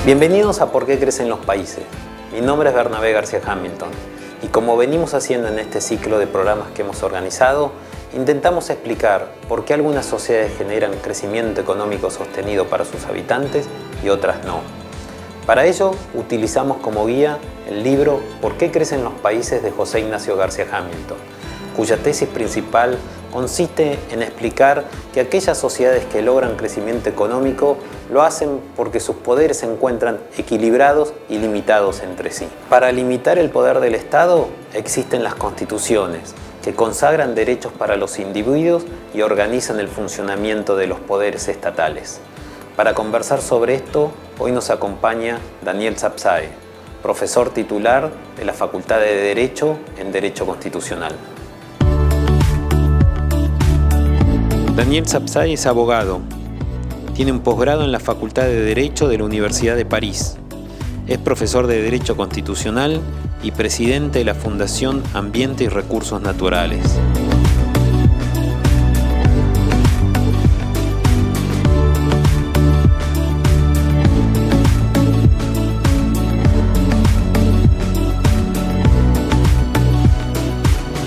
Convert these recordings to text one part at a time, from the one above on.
Bienvenidos a ¿Por qué crecen los países? Mi nombre es Bernabé García Hamilton y como venimos haciendo en este ciclo de programas que hemos organizado, intentamos explicar por qué algunas sociedades generan crecimiento económico sostenido para sus habitantes y otras no. Para ello, utilizamos como guía el libro ¿Por qué crecen los países? De José Ignacio García Hamilton, cuya tesis principal consiste en explicar que aquellas sociedades que logran crecimiento económico lo hacen porque sus poderes se encuentran equilibrados y limitados entre sí. Para limitar el poder del Estado existen las constituciones, que consagran derechos para los individuos y organizan el funcionamiento de los poderes estatales. Para conversar sobre esto, hoy nos acompaña Daniel Sapsae, profesor titular de la Facultad de Derecho en Derecho Constitucional. Daniel Sapsae es abogado. Tiene un posgrado en la Facultad de Derecho de la Universidad de París. Es profesor de Derecho Constitucional y presidente de la Fundación Ambiente y Recursos Naturales.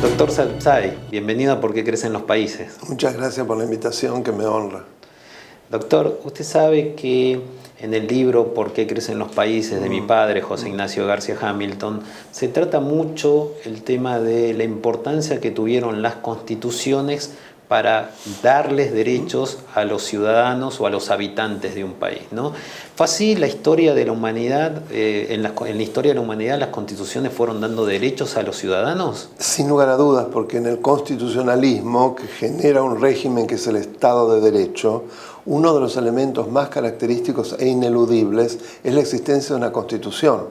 Doctor Sapsae, bienvenido a ¿Por qué crecen los países? Muchas gracias por la invitación, que me honra. Doctor, usted sabe que en el libro ¿Por qué crecen los países? De mi padre, José Ignacio García Hamilton, se trata mucho el tema de la importancia que tuvieron las constituciones para darles derechos a los ciudadanos o a los habitantes de un país, ¿no? ¿Fue así la historia de la humanidad? En la historia de la humanidad las constituciones fueron dando derechos a los ciudadanos. Sin lugar a dudas, porque en el constitucionalismo, que genera un régimen que es el Estado de Derecho, uno de los elementos más característicos e ineludibles es la existencia de una constitución,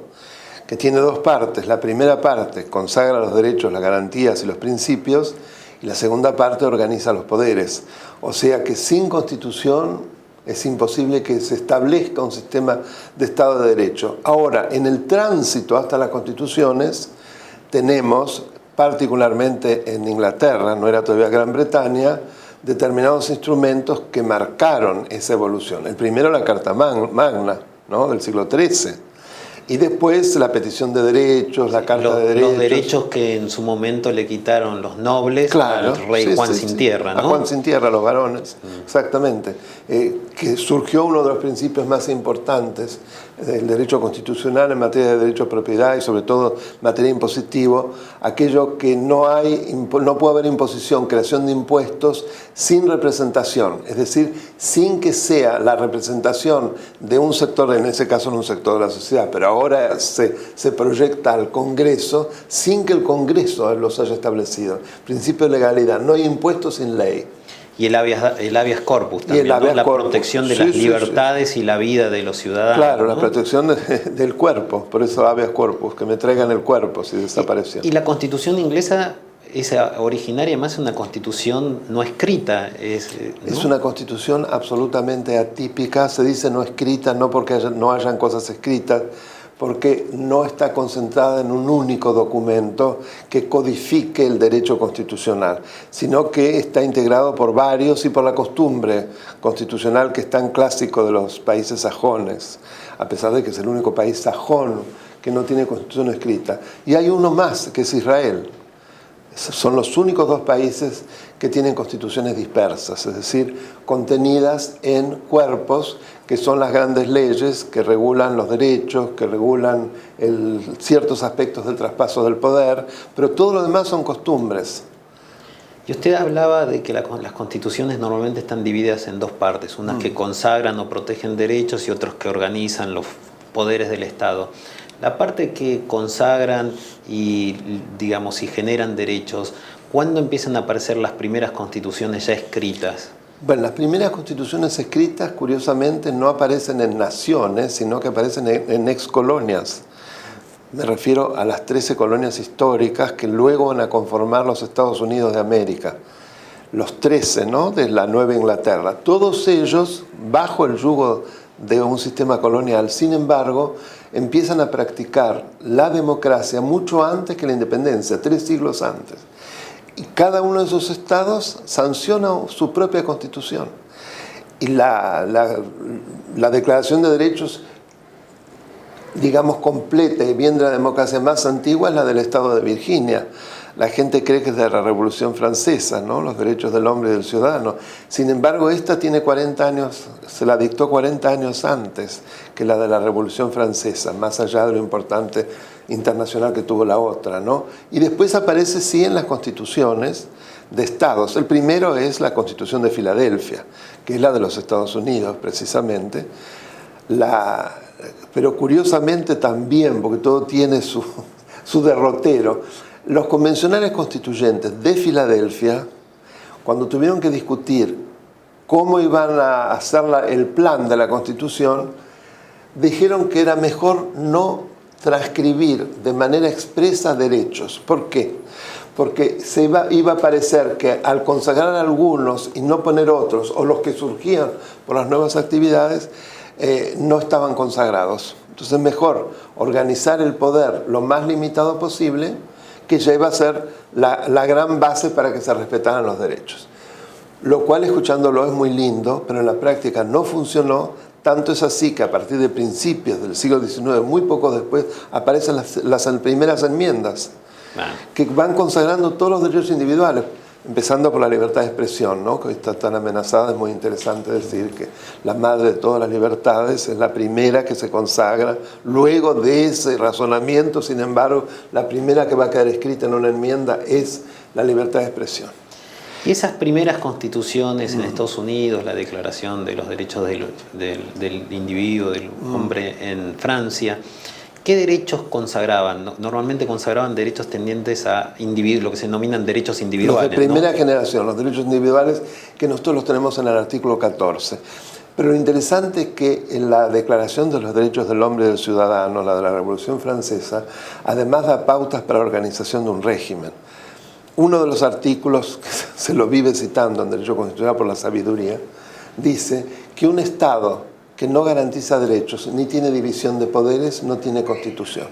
que tiene dos partes. La primera parte consagra los derechos, las garantías y los principios, y la segunda parte organiza los poderes. O sea que sin constitución es imposible que se establezca un sistema de Estado de Derecho. Ahora, en el tránsito hasta las constituciones, tenemos, particularmente en Inglaterra, no era todavía Gran Bretaña, determinados instrumentos que marcaron esa evolución. El primero, la Carta Magna, ¿no?, del siglo XIII. Y después la petición de derechos, la Carta de Derechos. Los derechos que en su momento le quitaron los nobles, claro, al rey Juan sin Tierra, ¿no? A Juan sin Tierra, a los varones, exactamente. Que surgió uno de los principios más importantes del derecho constitucional en materia de derecho de propiedad y sobre todo en materia impositivo, aquello que no puede haber imposición, creación de impuestos sin representación, es decir, sin que sea la representación de un sector, en ese caso no un sector de la sociedad, pero ahora se proyecta al Congreso sin que el Congreso los haya establecido. Principio de legalidad, no hay impuestos sin ley. Y el habeas corpus también, ¿no? La protección de las libertades y la vida de los ciudadanos. Claro, ¿no? La protección del cuerpo, por eso habeas corpus, que me traigan el cuerpo si desapareció. Y la Constitución inglesa es originaria, más una constitución no escrita. ¿no? Es una constitución absolutamente atípica, se dice no escrita, no porque no hayan cosas escritas, porque no está concentrada en un único documento que codifique el derecho constitucional, sino que está integrado por varios y por la costumbre constitucional que es tan clásico de los países sajones, a pesar de que es el único país sajón que no tiene constitución escrita. Y hay uno más, que es Israel. Son los únicos dos países que tienen constituciones dispersas, es decir, contenidas en cuerpos que son las grandes leyes que regulan los derechos, que regulan ciertos aspectos del traspaso del poder, pero todo lo demás son costumbres. Y usted hablaba de que las constituciones normalmente están divididas en dos partes, unas que consagran o protegen derechos y otros que organizan los poderes del Estado. La parte que consagran y, digamos, y generan derechos, ¿cuándo empiezan a aparecer las primeras constituciones ya escritas? Bueno, las primeras constituciones escritas, curiosamente, no aparecen en naciones, sino que aparecen en excolonias. Me refiero a las 13 colonias históricas que luego van a conformar los Estados Unidos de América. Los 13, ¿no?, de la Nueva Inglaterra. Todos ellos bajo el yugo de un sistema colonial. Sin embargo, empiezan a practicar la democracia mucho antes que la independencia, 3 siglos antes. Y cada uno de esos estados sanciona su propia constitución. Y la Declaración de Derechos digamos, completa y bien de la democracia más antigua es la del Estado de Virginia. La gente cree que es de la Revolución Francesa, ¿no? Los derechos del hombre y del ciudadano. Sin embargo, esta tiene 40 años, se la dictó 40 años antes que la de la Revolución Francesa, más allá de lo importante internacional que tuvo la otra, ¿no? Y después aparece, sí, en las constituciones de estados. El primero es la Constitución de Filadelfia, que es la de los Estados Unidos, precisamente. Pero curiosamente también, porque todo tiene su derrotero, los convencionales constituyentes de Filadelfia, cuando tuvieron que discutir cómo iban a hacer el plan de la Constitución, dijeron que era mejor no transcribir de manera expresa derechos. ¿Por qué? Porque iba a parecer que al consagrar algunos y no poner otros, o los que surgían por las nuevas actividades, no estaban consagrados. Entonces mejor organizar el poder lo más limitado posible, que ya iba a ser la gran base para que se respetaran los derechos. Lo cual, escuchándolo, es muy lindo, pero en la práctica no funcionó. Tanto es así que a partir de principios del siglo XIX, muy poco después, aparecen las primeras enmiendas que van consagrando todos los derechos individuales, empezando por la libertad de expresión, ¿no? Que hoy está tan amenazada. Es muy interesante decir que la madre de todas las libertades es la primera que se consagra. Luego de ese razonamiento, sin embargo, la primera que va a quedar escrita en una enmienda es la libertad de expresión. Y esas primeras constituciones en Estados Unidos, la Declaración de los Derechos del Individuo, del Hombre en Francia, ¿qué derechos consagraban? Normalmente consagraban derechos tendientes a lo que se denominan derechos individuales. Los de primera generación, los derechos individuales, que nosotros los tenemos en el artículo 14. Pero lo interesante es que en la Declaración de los Derechos del Hombre y del Ciudadano, la de la Revolución Francesa, además da pautas para la organización de un régimen. Uno de los artículos, que se lo vive citando en Derecho Constitucional por la Sabiduría, dice que un Estado que no garantiza derechos ni tiene división de poderes no tiene Constitución.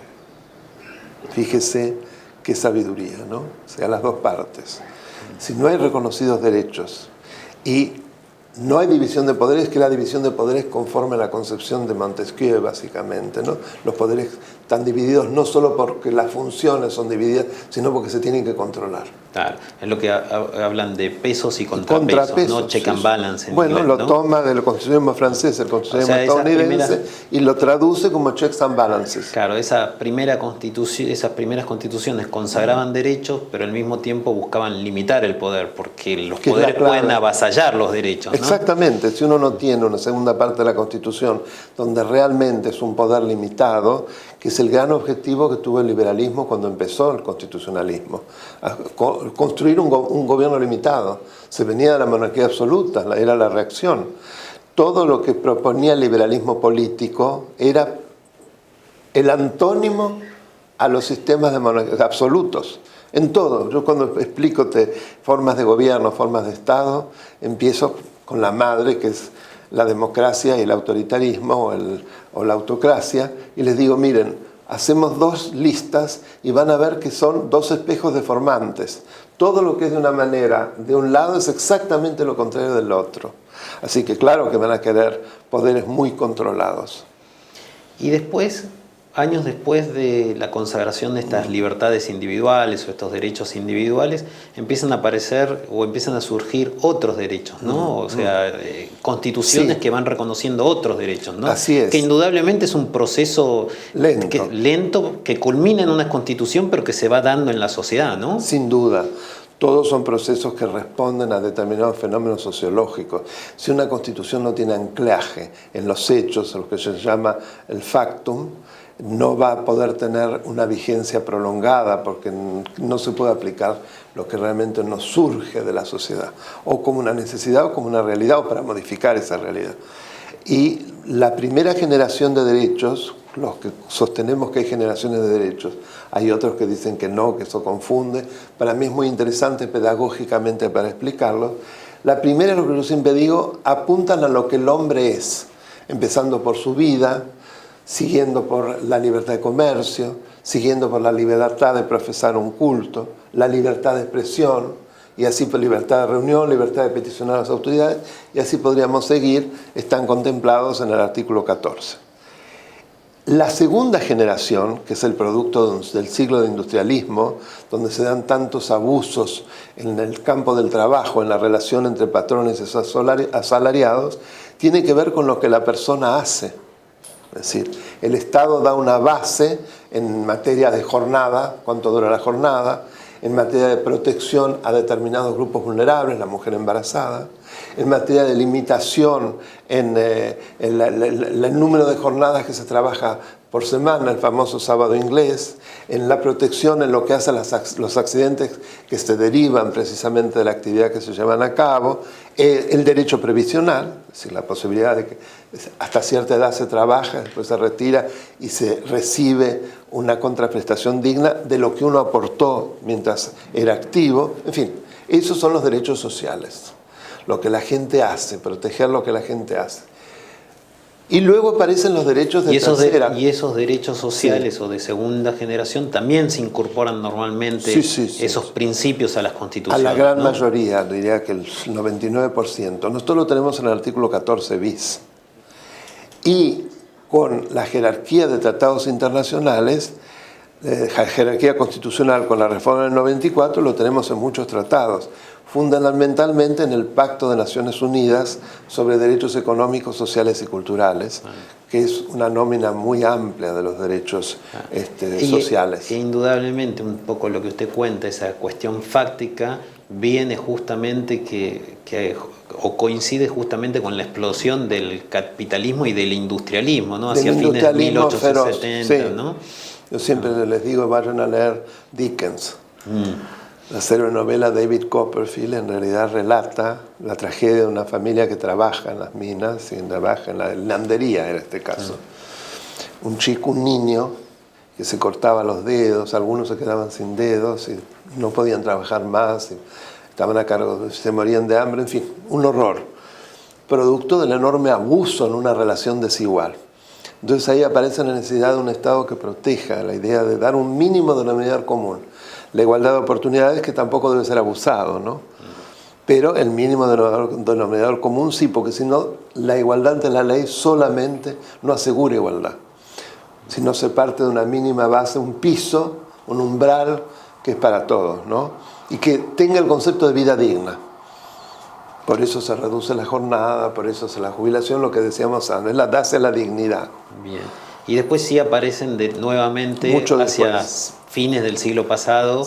Fíjese qué sabiduría, ¿no? O sea, las dos partes. Si no hay reconocidos derechos y no hay división de poderes, que la división de poderes conforme a la concepción de Montesquieu, básicamente, ¿no? Los poderes están divididos no solo porque las funciones son divididas, sino porque se tienen que controlar. Claro, es lo que hablan de pesos y contrapesos, ¿no? Check and balance. Bueno, inglés, lo ¿no? toma del constitucionalismo francés, el constitucionalismo estadounidense, y lo traduce como checks and balances. Claro, esas primeras constituciones consagraban derechos, pero al mismo tiempo buscaban limitar el poder, porque los poderes pueden avasallar los derechos, ¿no? Exactamente, si uno no tiene una segunda parte de la Constitución donde realmente es un poder limitado, que es el gran objetivo que tuvo el liberalismo cuando empezó el constitucionalismo, construir un gobierno limitado. Se venía de la monarquía absoluta, era la reacción. Todo lo que proponía el liberalismo político era el antónimo a los sistemas de monarquía absolutos. En todo. Yo cuando explico formas de gobierno, formas de Estado, empiezo con la madre, que es la democracia y el autoritarismo o la autocracia, y les digo, miren, hacemos dos listas y van a ver que son dos espejos deformantes. Todo lo que es de una manera, de un lado, es exactamente lo contrario del otro. Así que claro que van a querer poderes muy controlados. Y después, años después de la consagración de estas libertades individuales o estos derechos individuales, empiezan a aparecer o empiezan a surgir otros derechos, ¿no? O sea, constituciones que van reconociendo otros derechos, ¿no? Así es. Que indudablemente es un proceso lento que culmina en una constitución, pero que se va dando en la sociedad, ¿no? Sin duda. Todos son procesos que responden a determinados fenómenos sociológicos. Si una constitución no tiene anclaje en los hechos, en lo que se llama el factum, no va a poder tener una vigencia prolongada porque no se puede aplicar lo que realmente nos surge de la sociedad, o como una necesidad o como una realidad, o para modificar esa realidad. Y la primera generación de derechos, los que sostenemos que hay generaciones de derechos, hay otros que dicen que no, que eso confunde. Para mí es muy interesante pedagógicamente para explicarlo. La primera, lo que yo siempre digo, apuntan a lo que el hombre es, empezando por su vida, siguiendo por la libertad de comercio, siguiendo por la libertad de profesar un culto, la libertad de expresión, y así por libertad de reunión, libertad de peticionar a las autoridades, y así podríamos seguir, están contemplados en el artículo 14. La segunda generación, que es el producto del siglo de industrialismo, donde se dan tantos abusos en el campo del trabajo, en la relación entre patrones y asalariados, tiene que ver con lo que la persona hace. Es decir, el Estado da una base en materia de jornada, cuánto dura la jornada, en materia de protección a determinados grupos vulnerables, la mujer embarazada, en materia de limitación en el número de jornadas que se trabaja por semana, el famoso sábado inglés, en la protección en lo que hace los accidentes que se derivan precisamente de la actividad que se llevan a cabo, el derecho previsional, es decir, la posibilidad de que hasta cierta edad se trabaja, después se retira y se recibe una contraprestación digna de lo que uno aportó mientras era activo. En fin, esos son los derechos sociales, lo que la gente hace, proteger lo que la gente hace. Y luego aparecen los derechos de tercera. Y esos derechos sociales, sí, o de segunda generación también se incorporan normalmente, esos principios a las constituciones. A la gran mayoría, diría que el 99%. Nosotros lo tenemos en el artículo 14 bis. Y con la jerarquía de tratados internacionales, jerarquía constitucional con la reforma del 94, lo tenemos en muchos tratados. Fundamentalmente en el Pacto de Naciones Unidas sobre Derechos Económicos, Sociales y Culturales, que es una nómina muy amplia de los derechos sociales. Y indudablemente, un poco lo que usted cuenta, esa cuestión fáctica, viene justamente o coincide justamente con la explosión del capitalismo y del industrialismo, ¿no? Hacia fines de 1870, feroz, sí. ¿no? Yo siempre les digo, vayan a leer Dickens. La novela David Copperfield en realidad relata la tragedia de una familia que trabaja en las minas, y trabaja en la landería en este caso. Un chico, un niño, que se cortaba los dedos, algunos se quedaban sin dedos y no podían trabajar más, y estaban a cargo, se morían de hambre, en fin, un horror. Producto del enorme abuso en una relación desigual. Entonces ahí aparece la necesidad de un Estado que proteja, la idea de dar un mínimo denominador común. La igualdad de oportunidades, que tampoco debe ser abusado, ¿no? Pero el mínimo denominador común sí, porque si no, la igualdad ante la ley solamente no asegura igualdad. Si no se parte de una mínima base, un piso, un umbral que es para todos, ¿no? Y que tenga el concepto de vida digna. Por eso se reduce la jornada, por eso la jubilación, lo que decíamos antes, darse la dignidad. Bien. Y después sí aparecen nuevamente hacia fines del siglo pasado,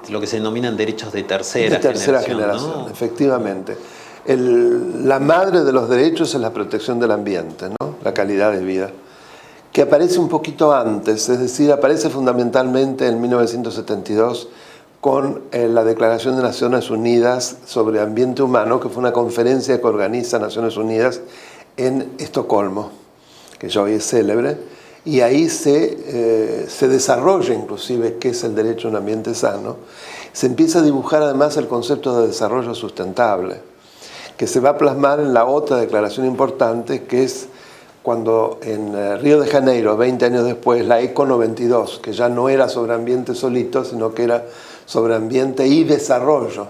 lo que se denominan derechos de tercera generación, ¿no? Efectivamente. La madre de los derechos es la protección del ambiente, ¿no? La calidad de vida, que aparece un poquito antes, es decir, aparece fundamentalmente en 1972 con la Declaración de Naciones Unidas sobre Ambiente Humano, que fue una conferencia que organiza Naciones Unidas en Estocolmo, que ya hoy es célebre, y ahí se desarrolla inclusive qué es el derecho a un ambiente sano. Se empieza a dibujar además el concepto de desarrollo sustentable, que se va a plasmar en la otra declaración importante, que es cuando en Río de Janeiro, 20 años después, la ECO 92, que ya no era sobre ambiente solito, sino que era sobre ambiente y desarrollo.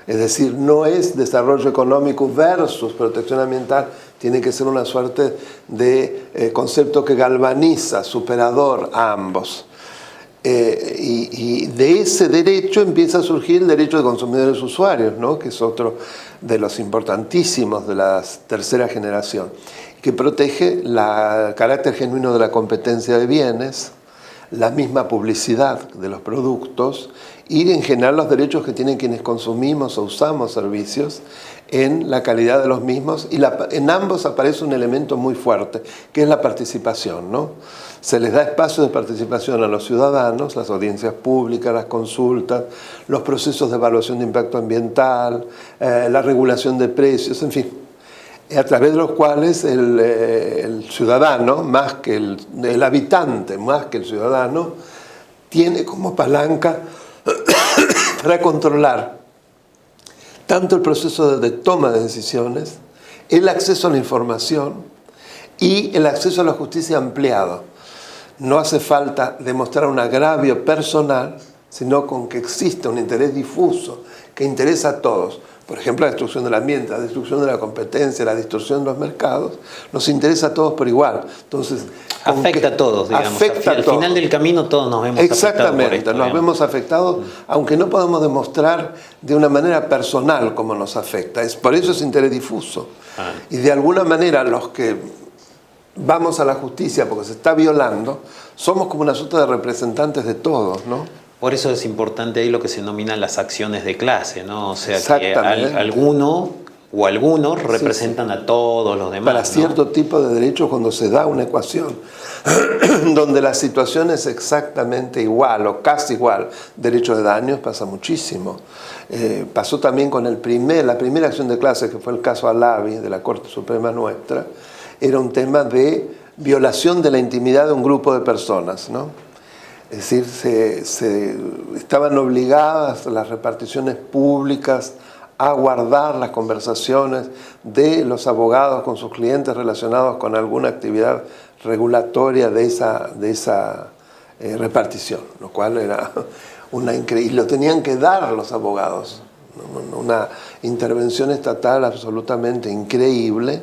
Es decir, no es desarrollo económico versus protección ambiental, tiene que ser una suerte de concepto que galvaniza, superador a ambos. Y de ese derecho empieza a surgir el derecho de consumidores usuarios, ¿no? Que es otro de los importantísimos de la tercera generación, que protege el carácter genuino de la competencia de bienes, la misma publicidad de los productos y en general los derechos que tienen quienes consumimos o usamos servicios en la calidad de los mismos, y en ambos aparece un elemento muy fuerte, que es la participación, ¿no? Se les da espacio de participación a los ciudadanos, las audiencias públicas, las consultas, los procesos de evaluación de impacto ambiental, la regulación de precios, en fin, a través de los cuales el ciudadano, más que el habitante, más que el ciudadano, tiene como palanca para controlar tanto el proceso de toma de decisiones, el acceso a la información y el acceso a la justicia ampliado. No hace falta demostrar un agravio personal, sino con que exista un interés difuso que interesa a todos, por ejemplo, la destrucción del ambiente, la destrucción de la competencia, la distorsión de los mercados, nos interesa a todos por igual. Entonces, afecta a todos, digamos. Afecta a al todos. Final del camino todos nos vemos afectados por Exactamente, esto, nos vemos afectados, aunque no podamos demostrar de una manera personal cómo nos afecta. Por eso es interés difuso. Y de alguna manera los que vamos a la justicia porque se está violando, somos como una suerte de representantes de todos, ¿no? Por eso es importante ahí lo que se denominan las acciones de clase, ¿no? O sea, que alguno o algunos representan a todos los demás. Para cierto tipo de derechos, cuando se da una ecuación donde la situación es exactamente igual o casi igual, derechos de daños, pasa muchísimo. Pasó también con la primera acción de clase, que fue el caso Alavi de la Corte Suprema nuestra, era un tema de violación de la intimidad de un grupo de personas, ¿no? Es decir, estaban obligadas las reparticiones públicas a guardar las conversaciones de los abogados con sus clientes relacionados con alguna actividad regulatoria de esa repartición, lo cual era una increíble. Lo tenían que dar los abogados, una intervención estatal absolutamente increíble.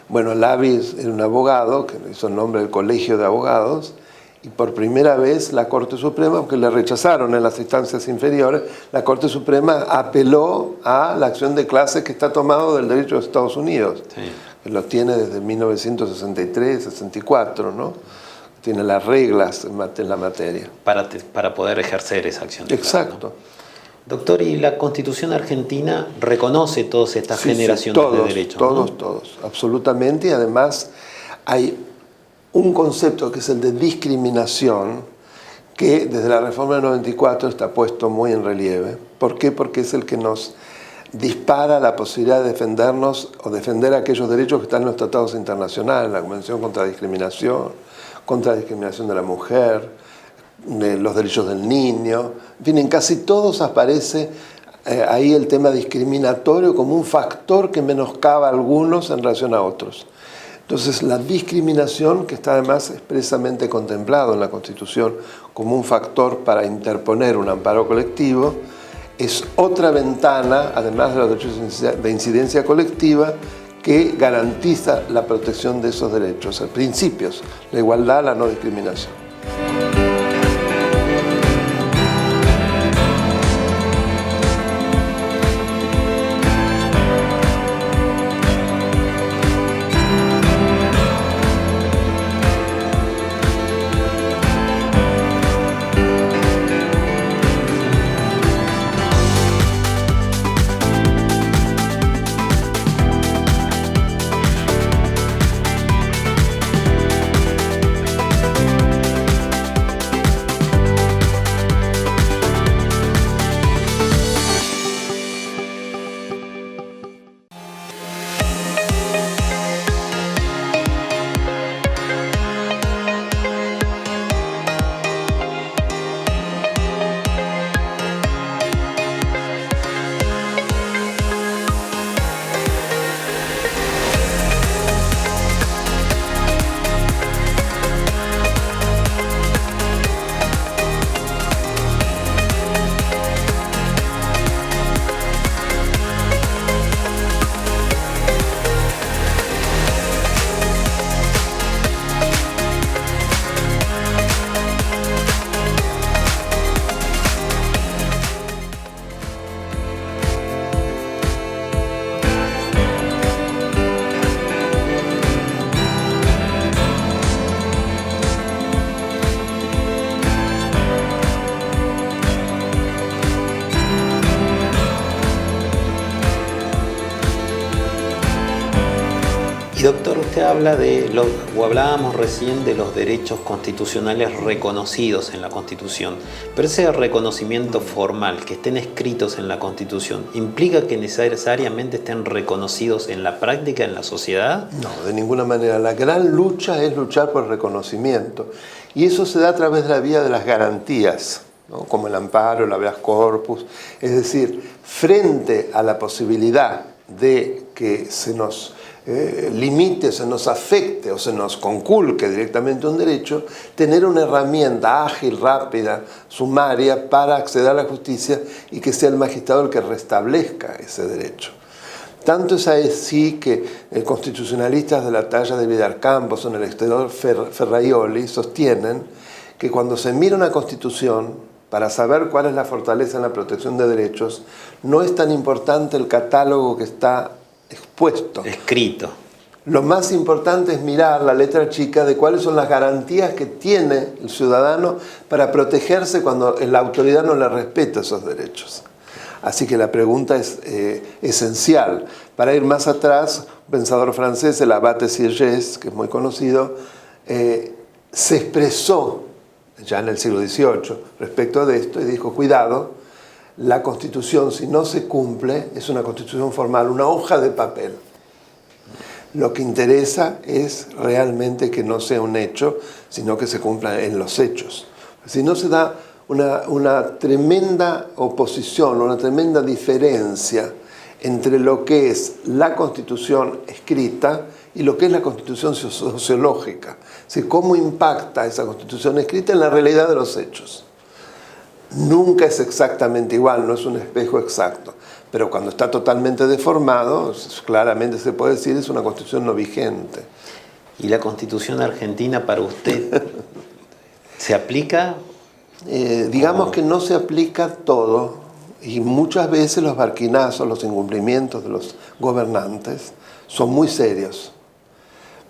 Bueno, Lavis era un abogado que hizo el nombre del Colegio de Abogados. Y por primera vez la Corte Suprema, aunque le rechazaron en las instancias inferiores, la Corte Suprema apeló a la acción de clase que está tomado del derecho de Estados Unidos, que lo tiene desde 1963-64, ¿no? Tiene las reglas en la materia. Para poder ejercer esa acción de clase. Exacto. ¿No? Doctor, ¿y la Constitución argentina reconoce todas estas generaciones de derechos? Todos, absolutamente. Y además hay un concepto que es el de discriminación, que desde la reforma del 94 está puesto muy en relieve. ¿Por qué? Porque es el que nos dispara la posibilidad de defendernos o defender aquellos derechos que están en los tratados internacionales, la Convención contra la discriminación de la mujer, de los derechos del niño. En fin, en casi todos aparece ahí el tema discriminatorio como un factor que menoscaba a algunos en relación a otros. Entonces, la discriminación, que está además expresamente contemplado en la Constitución como un factor para interponer un amparo colectivo, es otra ventana, además de los derechos de incidencia colectiva, que garantiza la protección de esos derechos, principios, la igualdad, la no discriminación. Y doctor, usted habla hablábamos recién de los derechos constitucionales reconocidos en la Constitución, pero ese reconocimiento formal, que estén escritos en la Constitución, ¿implica que necesariamente estén reconocidos en la práctica, en la sociedad? No, de ninguna manera. La gran lucha es luchar por reconocimiento, y eso se da a través de la vía de las garantías, ¿no? Como el amparo, el habeas corpus. Es decir, frente a la posibilidad de que se nos limite, se nos afecte o se nos conculque directamente un derecho, tener una herramienta ágil, rápida, sumaria para acceder a la justicia y que sea el magistrado el que restablezca ese derecho. Tanto es así que constitucionalistas de la talla de Vidal Campos o en el exterior Ferraioli sostienen que cuando se mira una constitución, para saber cuál es la fortaleza en la protección de derechos, no es tan importante el catálogo que está expuesto. Escrito. Lo más importante es mirar la letra chica de cuáles son las garantías que tiene el ciudadano para protegerse cuando la autoridad no le respeta esos derechos. Así que la pregunta es esencial. Para ir más atrás, un pensador francés, el abate Sieyès, que es muy conocido, se expresó ya en el siglo XVIII respecto de esto y dijo, cuidado, la Constitución, si no se cumple, es una Constitución formal, una hoja de papel. Lo que interesa es realmente que no sea un hecho, sino que se cumpla en los hechos. Si no se da una tremenda oposición, una tremenda diferencia entre lo que es la Constitución escrita y lo que es la Constitución sociológica. Es decir, cómo impacta esa Constitución escrita en la realidad de los hechos. Nunca es exactamente igual, no es un espejo exacto, pero cuando está totalmente deformado, claramente se puede decir es una Constitución no vigente. ¿Y la Constitución argentina para usted se aplica? Digamos que no se aplica todo y muchas veces los barquinazos, los incumplimientos de los gobernantes son muy serios.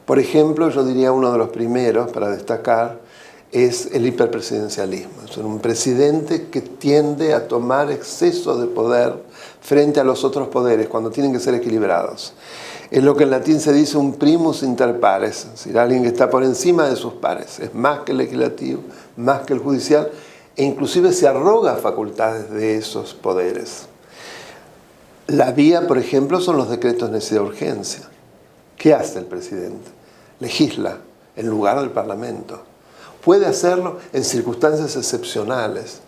Por ejemplo, yo diría uno de los primeros para destacar es el hiperpresidencialismo. Es un presidente que tiende a tomar exceso de poder frente a los otros poderes cuando tienen que ser equilibrados. Es lo que en latín se dice un primus inter pares, es decir, alguien que está por encima de sus pares, es más que el legislativo, más que el judicial, e inclusive se arroga facultades de esos poderes. La vía, por ejemplo, son los decretos de necesidad de urgencia. ¿Qué hace el presidente? Legisla en lugar del Parlamento. Puede hacerlo en circunstancias excepcionales.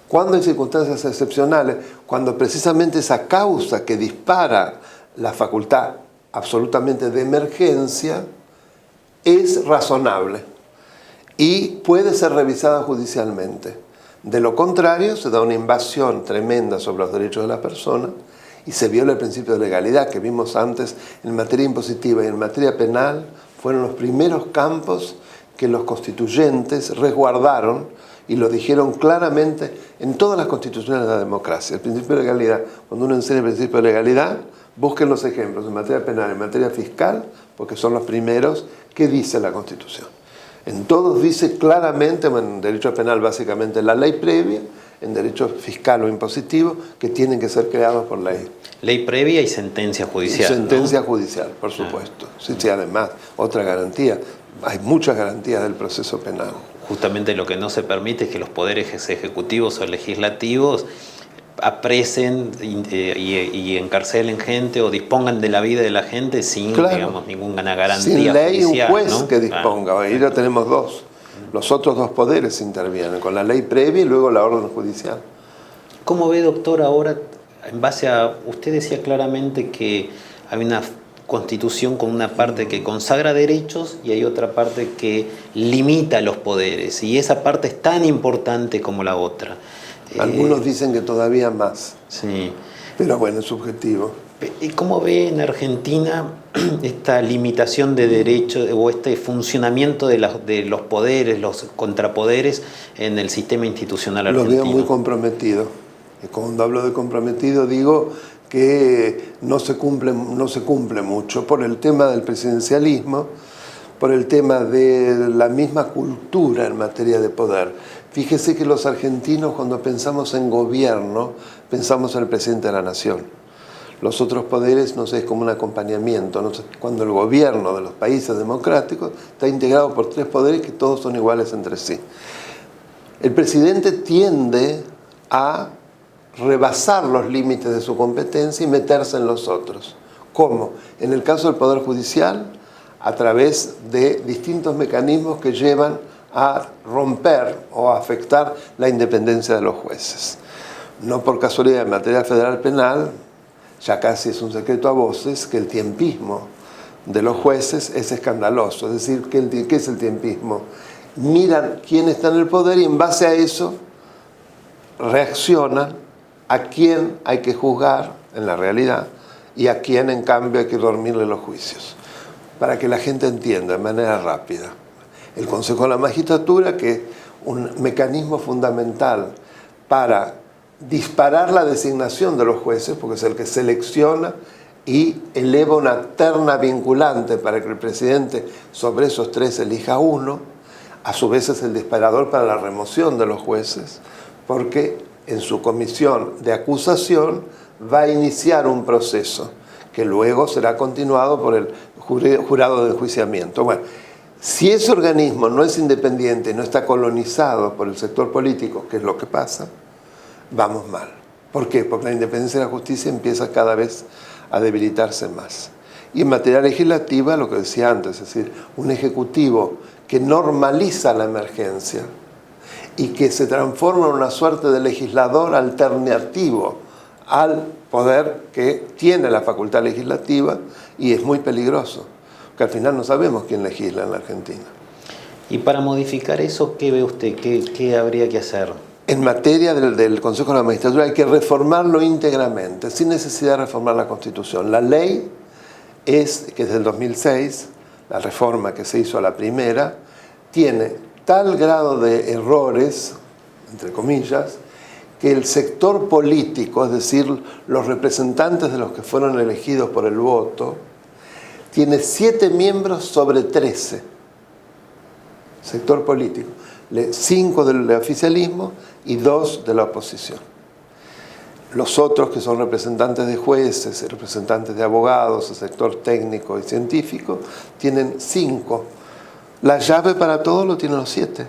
¿Cuándo hay circunstancias excepcionales? Cuando precisamente esa causa que dispara la facultad absolutamente de emergencia es razonable y puede ser revisada judicialmente. De lo contrario, se da una invasión tremenda sobre los derechos de la persona y se viola el principio de legalidad que vimos antes en materia impositiva y en materia penal. Fueron los primeros campos que los constituyentes resguardaron y lo dijeron claramente en todas las constituciones de la democracia. El principio de legalidad, cuando uno enseña el principio de legalidad, busquen los ejemplos en materia penal, en materia fiscal, porque son los primeros que dice la Constitución. En todos dice claramente, en derecho penal básicamente la ley previa, en derecho fiscal o impositivo, que tienen que ser creados por ley. Ley previa y sentencia judicial. Y sentencia judicial, por supuesto. Sí, sí, además, otra garantía. Hay muchas garantías del proceso penal. Justamente lo que no se permite es que los poderes ejecutivos o legislativos apresen y encarcelen gente o dispongan de la vida de la gente sin, digamos, ninguna garantía sin ley judicial, un juez, ¿no?, que Claro. disponga. Ahí ya tenemos dos. Los otros dos poderes intervienen, con la ley previa y luego la orden judicial. ¿Cómo ve, doctor, ahora, en base a... Usted decía claramente que hay una Constitución con una parte que consagra derechos y hay otra parte que limita los poderes, y esa parte es tan importante como la otra. Algunos dicen que todavía más. Sí. Pero bueno, es subjetivo. ¿Y cómo ve en Argentina esta limitación de derechos o este funcionamiento de los poderes, los contrapoderes en el sistema institucional argentino? Lo veo muy comprometido. Y cuando hablo de comprometido digo que no se cumple mucho por el tema del presidencialismo, por el tema de la misma cultura en materia de poder. Fíjese que los argentinos, cuando pensamos en gobierno, pensamos en el presidente de la nación. Los otros poderes, no sé, es como un acompañamiento. No sé, cuando el gobierno de los países democráticos está integrado por tres poderes que todos son iguales entre sí. El presidente tiende a rebasar los límites de su competencia y meterse en los otros. ¿Cómo? En el caso del Poder Judicial, a través de distintos mecanismos que llevan a romper o a afectar la independencia de los jueces. No por casualidad, en materia federal penal, ya casi es un secreto a voces que el tiempismo de los jueces es escandaloso. Es decir, ¿qué es el tiempismo? Miran quién está en el poder y en base a eso reaccionan a quién hay que juzgar en la realidad y a quién en cambio hay que dormirle los juicios, para que la gente entienda de manera rápida. El Consejo de la Magistratura, que es un mecanismo fundamental para disparar la designación de los jueces, porque es el que selecciona y eleva una terna vinculante para que el presidente sobre esos 3 elija uno. A su vez es el disparador para la remoción de los jueces, porque en su comisión de acusación va a iniciar un proceso que luego será continuado por el jurado de enjuiciamiento. Bueno, si ese organismo no es independiente, no está colonizado por el sector político, que es lo que pasa, vamos mal. ¿Por qué? Porque la independencia de la justicia empieza cada vez a debilitarse más. Y en materia legislativa, lo que decía antes, es decir, un ejecutivo que normaliza la emergencia y que se transforma en una suerte de legislador alternativo al poder que tiene la facultad legislativa, y es muy peligroso, que al final no sabemos quién legisla en la Argentina. Y para modificar eso, ¿qué ve usted? ¿Qué habría que hacer? En materia del Consejo de la Magistratura hay que reformarlo íntegramente, sin necesidad de reformar la Constitución. La ley que es del 2006, la reforma que se hizo a la primera, tiene tal grado de errores, entre comillas, que el sector político, es decir, los representantes de los que fueron elegidos por el voto, tiene 7 miembros sobre 13. Sector político. 5 del oficialismo y 2 de la oposición. Los otros, que son representantes de jueces, representantes de abogados, el sector técnico y científico, tienen 5. La llave para todo lo tienen los 7.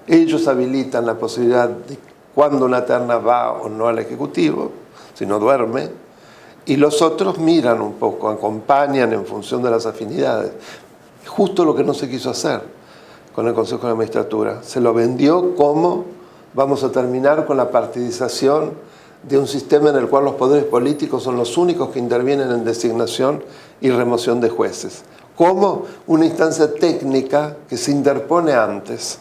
Ellos habilitan la posibilidad de cuando una terna va o no al Ejecutivo, si no duerme, y los otros miran un poco, acompañan en función de las afinidades. Justo lo que no se quiso hacer con el Consejo de la Magistratura. Se lo vendió como vamos a terminar con la partidización de un sistema en el cual los poderes políticos son los únicos que intervienen en designación y remoción de jueces. Como una instancia técnica que se interpone antes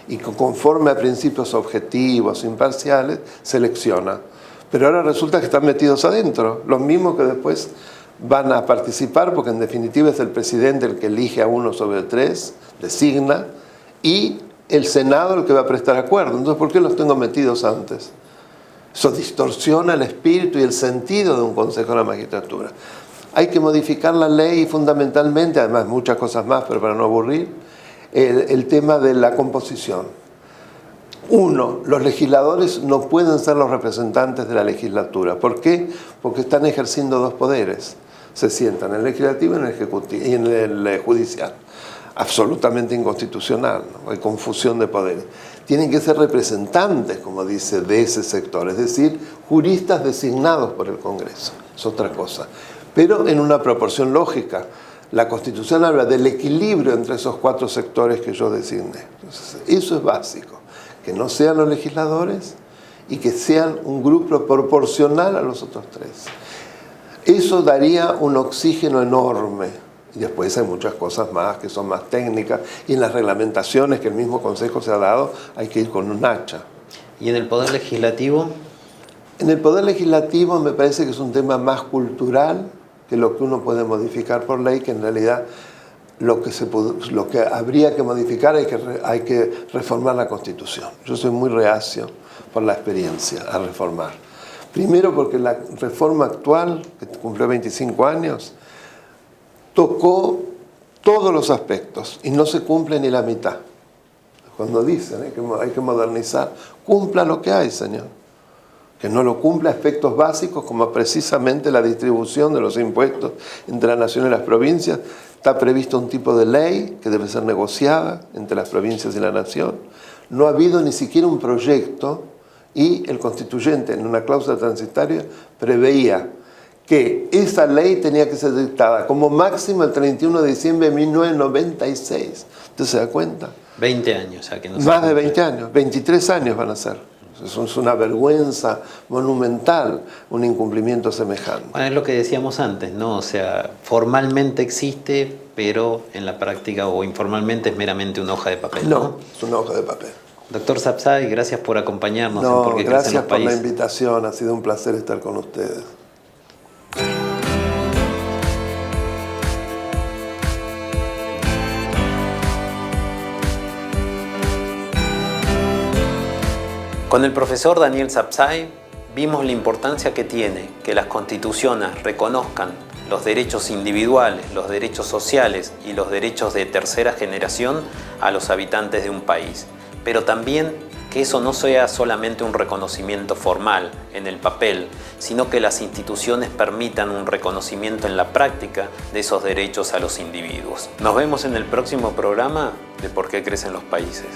y que conforme a principios objetivos, imparciales, selecciona. Pero ahora resulta que están metidos adentro, los mismos que después van a participar, porque en definitiva es el presidente el que elige a 1 sobre 3, designa, y el Senado el que va a prestar acuerdo. Entonces, ¿por qué los tengo metidos antes? Eso distorsiona el espíritu y el sentido de un Consejo de la Magistratura. Hay que modificar la ley fundamentalmente, además muchas cosas más, pero para no aburrir, el tema de la composición. 1, los legisladores no pueden ser los representantes de la legislatura. ¿Por qué? Porque están ejerciendo 2 poderes. Se sientan en el legislativo y en el ejecutivo, y en el judicial. Absolutamente inconstitucional, ¿no? Hay confusión de poderes. Tienen que ser representantes, como dice, de ese sector, es decir, juristas designados por el Congreso. Es otra cosa. Pero en una proporción lógica. La Constitución habla del equilibrio entre esos 4 sectores que yo designé. Entonces, eso es básico. Que no sean los legisladores y que sean un grupo proporcional a los otros 3. Eso daría un oxígeno enorme. Y después hay muchas cosas más que son más técnicas, y en las reglamentaciones que el mismo Consejo se ha dado hay que ir con un hacha. ¿Y en el Poder Legislativo? En el Poder Legislativo me parece que es un tema más cultural que lo que uno puede modificar por ley, que en realidad lo que habría que modificar hay que reformar la Constitución. Yo soy muy reacio por la experiencia a reformar. Primero porque la reforma actual, que cumplió 25 años, tocó todos los aspectos y no se cumple ni la mitad. Cuando dicen que hay que modernizar, cumpla lo que hay, señor. Que no lo cumpla aspectos básicos como precisamente la distribución de los impuestos entre la nación y las provincias. Está previsto un tipo de ley que debe ser negociada entre las provincias y la nación. No ha habido ni siquiera un proyecto, y el constituyente en una cláusula transitoria preveía que esa ley tenía que ser dictada como máximo el 31 de diciembre de 1996. ¿Usted se da cuenta? 20 años. O sea, que no más de 20 años, 23 años van a ser. Es una vergüenza monumental un incumplimiento semejante. Bueno, es lo que decíamos antes, ¿no? O sea, formalmente existe, pero en la práctica o informalmente es meramente una hoja de papel. No, es una hoja de papel. Doctor Sapsay, gracias por acompañarnos en Por qué crecen gracias los por la países. invitación, ha sido un placer estar con ustedes. Con el profesor Daniel Sapsay vimos la importancia que tiene que las constituciones reconozcan los derechos individuales, los derechos sociales y los derechos de tercera generación a los habitantes de un país, pero también que eso no sea solamente un reconocimiento formal en el papel, sino que las instituciones permitan un reconocimiento en la práctica de esos derechos a los individuos. Nos vemos en el próximo programa de Por qué crecen los países.